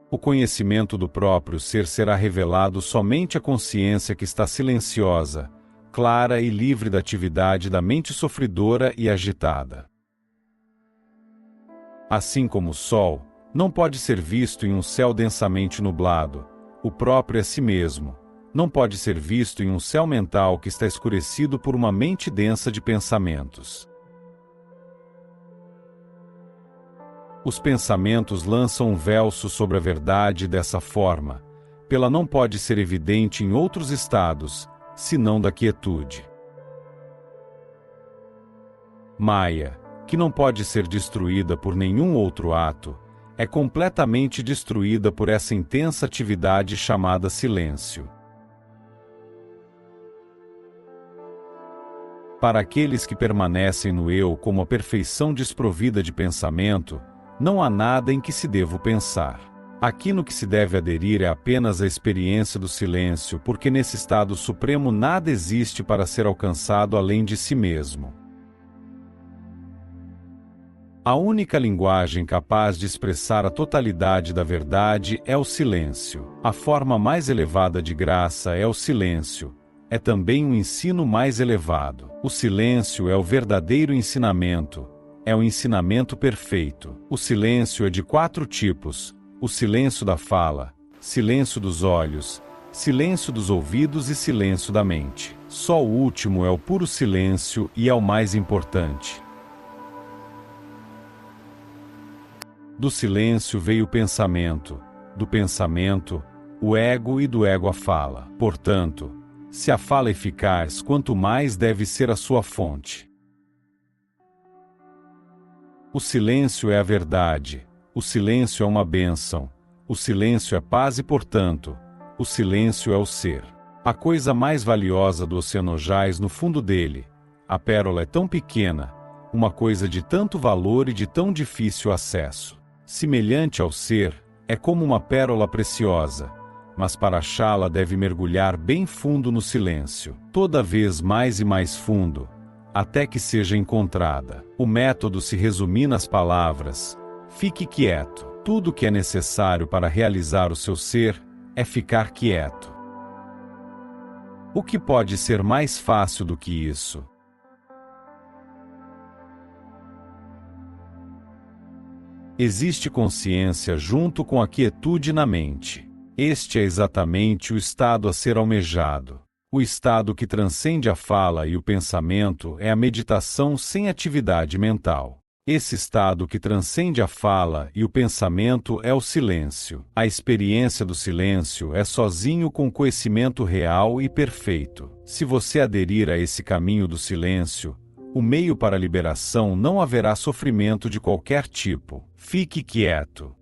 O conhecimento do próprio ser será revelado somente à consciência que está silenciosa, clara e livre da atividade da mente sofredora e agitada. Assim como o sol, não pode ser visto em um céu densamente nublado, o próprio a si mesmo, não pode ser visto em um céu mental que está escurecido por uma mente densa de pensamentos. Os pensamentos lançam um véu sobre a verdade dessa forma, pela não pode ser evidente em outros estados, senão da quietude. Maya, que não pode ser destruída por nenhum outro ato, é completamente destruída por essa intensa atividade chamada silêncio. Para aqueles que permanecem no eu como a perfeição desprovida de pensamento, não há nada em que se deva pensar. Aqui no que se deve aderir é apenas a experiência do silêncio, porque nesse estado supremo nada existe para ser alcançado além de si mesmo. A única linguagem capaz de expressar a totalidade da verdade é o silêncio. A forma mais elevada de graça é o silêncio. É também um ensino mais elevado. O silêncio é o verdadeiro ensinamento. É o ensinamento perfeito. O silêncio é de 4 tipos: o silêncio da fala, silêncio dos olhos, silêncio dos ouvidos e silêncio da mente. Só o último é o puro silêncio e é o mais importante. Do silêncio veio o pensamento, do pensamento, o ego e do ego a fala. Portanto, se a fala é eficaz, quanto mais deve ser a sua fonte. O silêncio é a verdade, o silêncio é uma bênção, o silêncio é paz e, portanto, o silêncio é o ser. A coisa mais valiosa do oceano jaz no fundo dele. A pérola é tão pequena, uma coisa de tanto valor e de tão difícil acesso. Semelhante ao ser, é como uma pérola preciosa, mas para achá-la deve mergulhar bem fundo no silêncio, toda vez mais e mais fundo, até que seja encontrada. O método se resume nas palavras: fique quieto. Tudo o que é necessário para realizar o seu ser é ficar quieto. O que pode ser mais fácil do que isso? Existe consciência junto com a quietude na mente. Este é exatamente o estado a ser almejado. O estado que transcende a fala e o pensamento é a meditação sem atividade mental. Esse estado que transcende a fala e o pensamento é o silêncio. A experiência do silêncio é sozinho com conhecimento real e perfeito. Se você aderir a esse caminho do silêncio, o meio para a liberação, não haverá sofrimento de qualquer tipo. Fique quieto.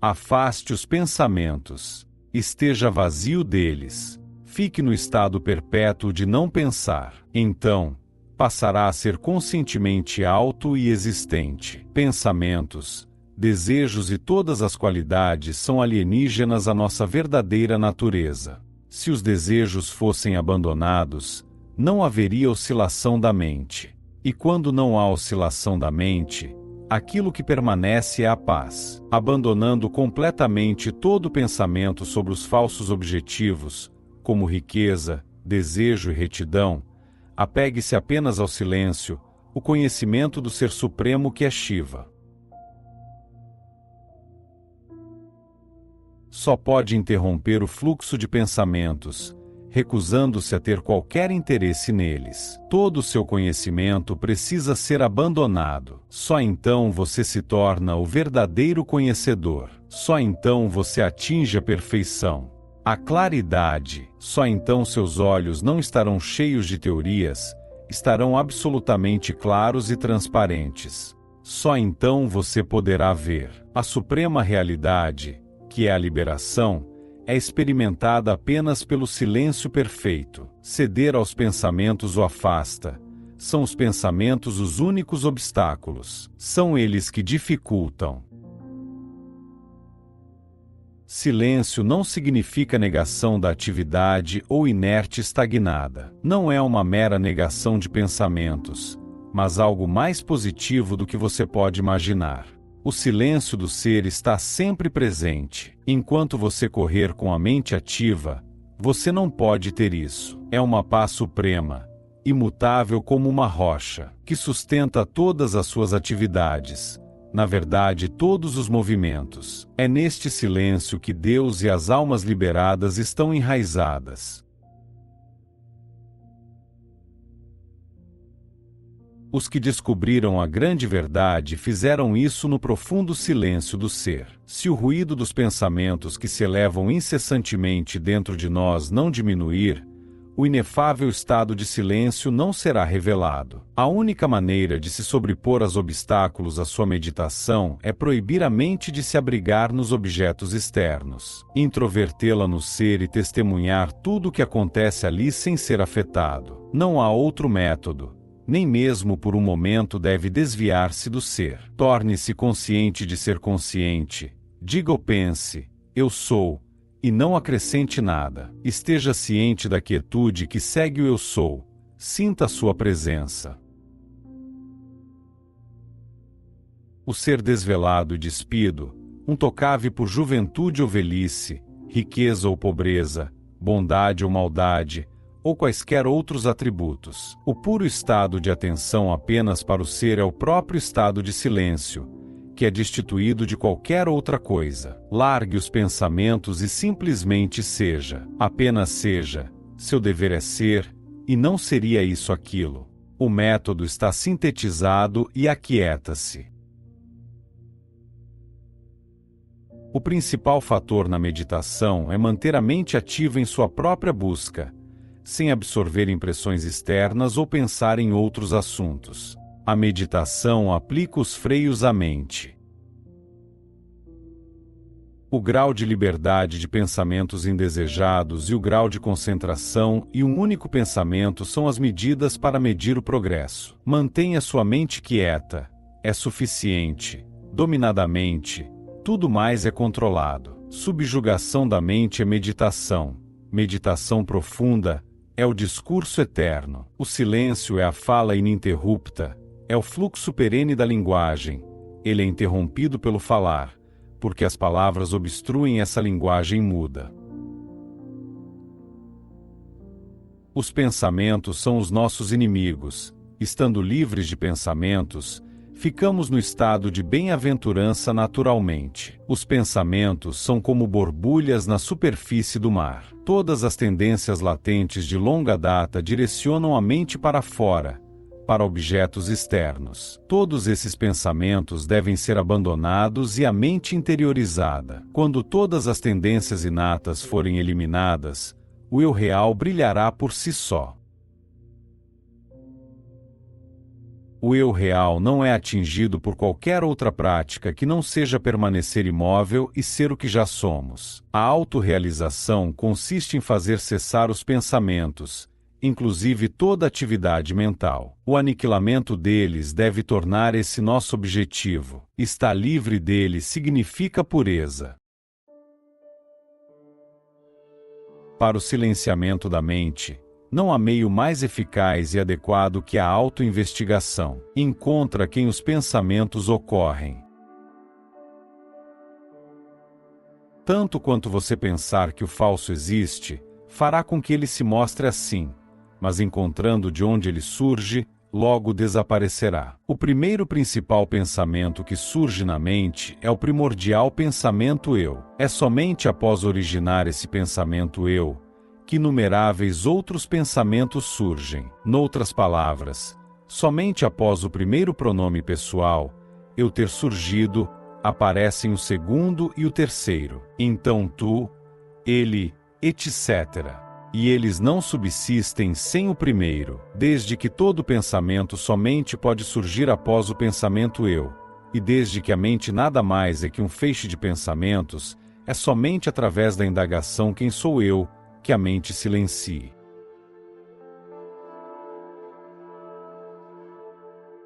Afaste os pensamentos. Esteja vazio deles. Fique no estado perpétuo de não pensar. Então, passará a ser conscientemente alto e existente. Pensamentos, desejos e todas as qualidades são alienígenas à nossa verdadeira natureza. Se os desejos fossem abandonados, não haveria oscilação da mente. E quando não há oscilação da mente, aquilo que permanece é a paz. Abandonando completamente todo pensamento sobre os falsos objetivos, como riqueza, desejo e retidão, apegue-se apenas ao silêncio, o conhecimento do Ser Supremo que é Shiva. Só pode interromper o fluxo de pensamentos, recusando-se a ter qualquer interesse neles. Todo o seu conhecimento precisa ser abandonado. Só então você se torna o verdadeiro conhecedor. Só então você atinge a perfeição. A claridade. Só então seus olhos não estarão cheios de teorias, estarão absolutamente claros e transparentes. Só então você poderá ver. A suprema realidade, que é a liberação, é experimentada apenas pelo silêncio perfeito. Ceder aos pensamentos o afasta. São os pensamentos os únicos obstáculos. São eles que dificultam. Silêncio não significa negação da atividade ou inerte estagnada. Não é uma mera negação de pensamentos, mas algo mais positivo do que você pode imaginar. O silêncio do ser está sempre presente. Enquanto você correr com a mente ativa, você não pode ter isso. É uma paz suprema, imutável como uma rocha, que sustenta todas as suas atividades. Na verdade, todos os movimentos. É neste silêncio que Deus e as almas liberadas estão enraizadas. Os que descobriram a grande verdade fizeram isso no profundo silêncio do ser. Se o ruído dos pensamentos que se elevam incessantemente dentro de nós não diminuir, o inefável estado de silêncio não será revelado. A única maneira de se sobrepor aos obstáculos à sua meditação é proibir a mente de se abrigar nos objetos externos, introvertê-la no ser e testemunhar tudo o que acontece ali sem ser afetado. Não há outro método. Nem mesmo por um momento deve desviar-se do ser. Torne-se consciente de ser consciente. Diga ou pense, eu sou, e não acrescente nada. Esteja ciente da quietude que segue o eu sou. Sinta a sua presença. O ser desvelado e despido, intocável por juventude ou velhice, riqueza ou pobreza, bondade ou maldade, ou quaisquer outros atributos. O puro estado de atenção apenas para o ser é o próprio estado de silêncio, que é destituído de qualquer outra coisa. Largue os pensamentos e simplesmente seja. Apenas seja. Seu dever é ser, e não seria isso aquilo. O método está sintetizado e aquieta-se. O principal fator na meditação é manter a mente ativa em sua própria busca, sem absorver impressões externas ou pensar em outros assuntos. A meditação aplica os freios à mente. O grau de liberdade de pensamentos indesejados e o grau de concentração e um único pensamento são as medidas para medir o progresso. Mantenha sua mente quieta. É suficiente. Dominadamente, tudo mais é controlado. Subjugação da mente é meditação. Meditação profunda é o discurso eterno. O silêncio é a fala ininterrupta, é o fluxo perene da linguagem. Ele é interrompido pelo falar, porque as palavras obstruem essa linguagem muda. Os pensamentos são os nossos inimigos. Estando livres de pensamentos, ficamos no estado de bem-aventurança naturalmente. Os pensamentos são como borbulhas na superfície do mar. Todas as tendências latentes de longa data direcionam a mente para fora, para objetos externos. Todos esses pensamentos devem ser abandonados e a mente interiorizada. Quando todas as tendências inatas forem eliminadas, o eu real brilhará por si só. O eu real não é atingido por qualquer outra prática que não seja permanecer imóvel e ser o que já somos. A autorrealização consiste em fazer cessar os pensamentos, inclusive toda atividade mental. O aniquilamento deles deve tornar esse nosso objetivo. Estar livre deles significa pureza. Para o silenciamento da mente, não há meio mais eficaz e adequado que a autoinvestigação. Encontra quem os pensamentos ocorrem. Tanto quanto você pensar que o falso existe, fará com que ele se mostre assim, mas encontrando de onde ele surge, logo desaparecerá. O primeiro principal pensamento que surge na mente é o primordial pensamento eu. É somente após originar esse pensamento eu, que inumeráveis outros pensamentos surgem. Noutras palavras, somente após o primeiro pronome pessoal, eu ter surgido, aparecem o segundo e o terceiro. Então tu, ele, etc. E eles não subsistem sem o primeiro, desde que todo pensamento somente pode surgir após o pensamento eu, e desde que a mente nada mais é que um feixe de pensamentos, é somente através da indagação quem sou eu, que a mente silencie.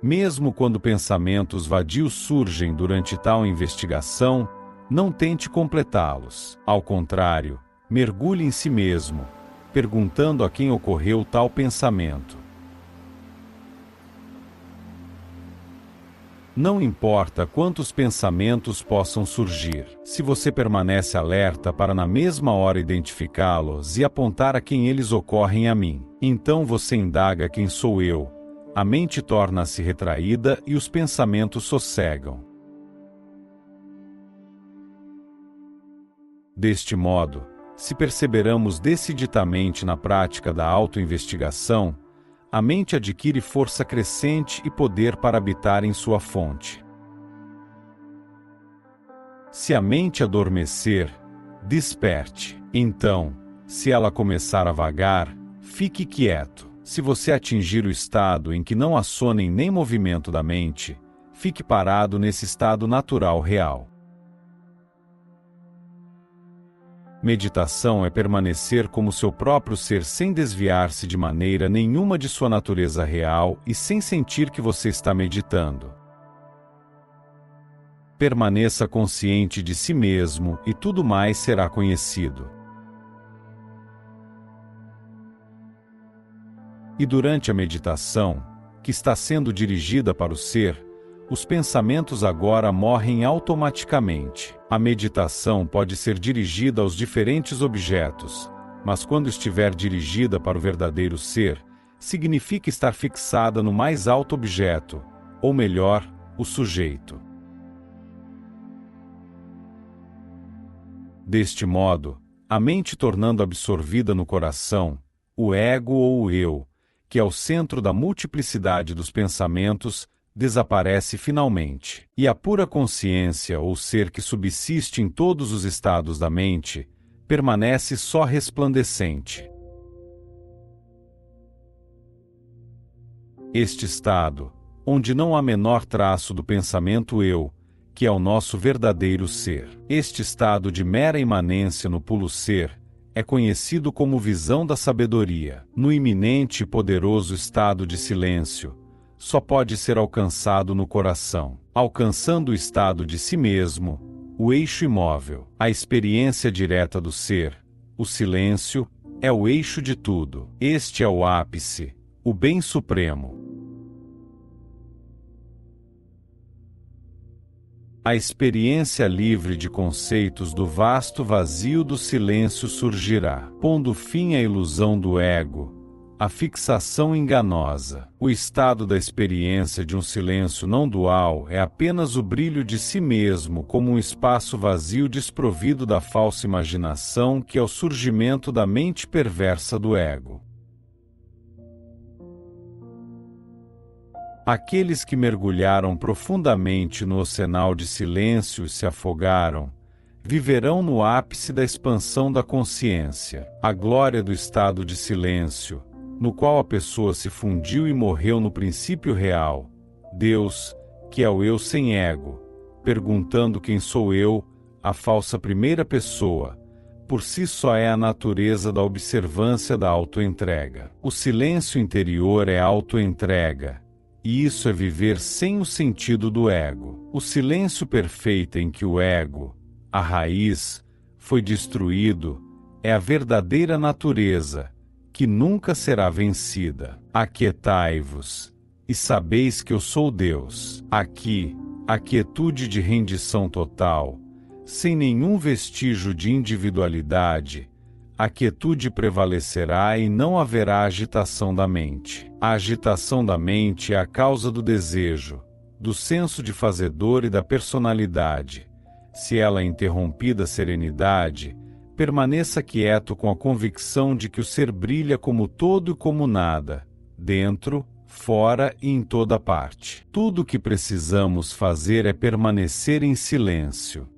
Mesmo quando pensamentos vadios surgem durante tal investigação, não tente completá-los. Ao contrário, mergulhe em si mesmo, perguntando a quem ocorreu tal pensamento. Não importa quantos pensamentos possam surgir, se você permanece alerta para na mesma hora identificá-los e apontar a quem eles ocorrem a mim, então você indaga quem sou eu, a mente torna-se retraída e os pensamentos sossegam. Deste modo, se perseveramos decididamente na prática da autoinvestigação, a mente adquire força crescente e poder para habitar em sua fonte. Se a mente adormecer, desperte. Então, se ela começar a vagar, fique quieto. Se você atingir o estado em que não há sono nem movimento da mente, fique parado nesse estado natural real. Meditação é permanecer como seu próprio ser sem desviar-se de maneira nenhuma de sua natureza real e sem sentir que você está meditando. Permaneça consciente de si mesmo e tudo mais será conhecido. E durante a meditação, que está sendo dirigida para o ser, os pensamentos agora morrem automaticamente. A meditação pode ser dirigida aos diferentes objetos, mas quando estiver dirigida para o verdadeiro ser, significa estar fixada no mais alto objeto, ou melhor, o sujeito. Deste modo, a mente tornando absorvida no coração, o ego ou o eu, que é o centro da multiplicidade dos pensamentos, desaparece finalmente, e a pura consciência ou ser que subsiste em todos os estados da mente, permanece só resplandecente. Este estado, onde não há menor traço do pensamento eu, que é o nosso verdadeiro ser, este estado de mera imanência no puro ser, é conhecido como visão da sabedoria. No iminente e poderoso estado de silêncio, só pode ser alcançado no coração. Alcançando o estado de si mesmo, o eixo imóvel, a experiência direta do ser, o silêncio, é o eixo de tudo. Este é o ápice, o bem supremo. A experiência livre de conceitos do vasto vazio do silêncio surgirá, pondo fim à ilusão do ego, a fixação enganosa. O estado da experiência de um silêncio não dual é apenas o brilho de si mesmo como um espaço vazio desprovido da falsa imaginação que é o surgimento da mente perversa do ego. Aqueles que mergulharam profundamente no oceanal de silêncio e se afogaram, viverão no ápice da expansão da consciência. A glória do estado de silêncio, no qual a pessoa se fundiu e morreu no princípio real, Deus, que é o eu sem ego, perguntando quem sou eu, a falsa primeira pessoa, por si só é a natureza da observância da autoentrega. O silêncio interior é autoentrega, e isso é viver sem o sentido do ego. O silêncio perfeito em que o ego, a raiz, foi destruído, é a verdadeira natureza, que nunca será vencida. Aquietai-vos, e sabeis que eu sou Deus. Aqui, a quietude de rendição total, sem nenhum vestígio de individualidade, a quietude prevalecerá e não haverá agitação da mente. A agitação da mente é a causa do desejo, do senso de fazedor e da personalidade. Se ela é interrompida a serenidade, permaneça quieto com a convicção de que o ser brilha como todo e como nada, dentro, fora e em toda parte. Tudo o que precisamos fazer é permanecer em silêncio.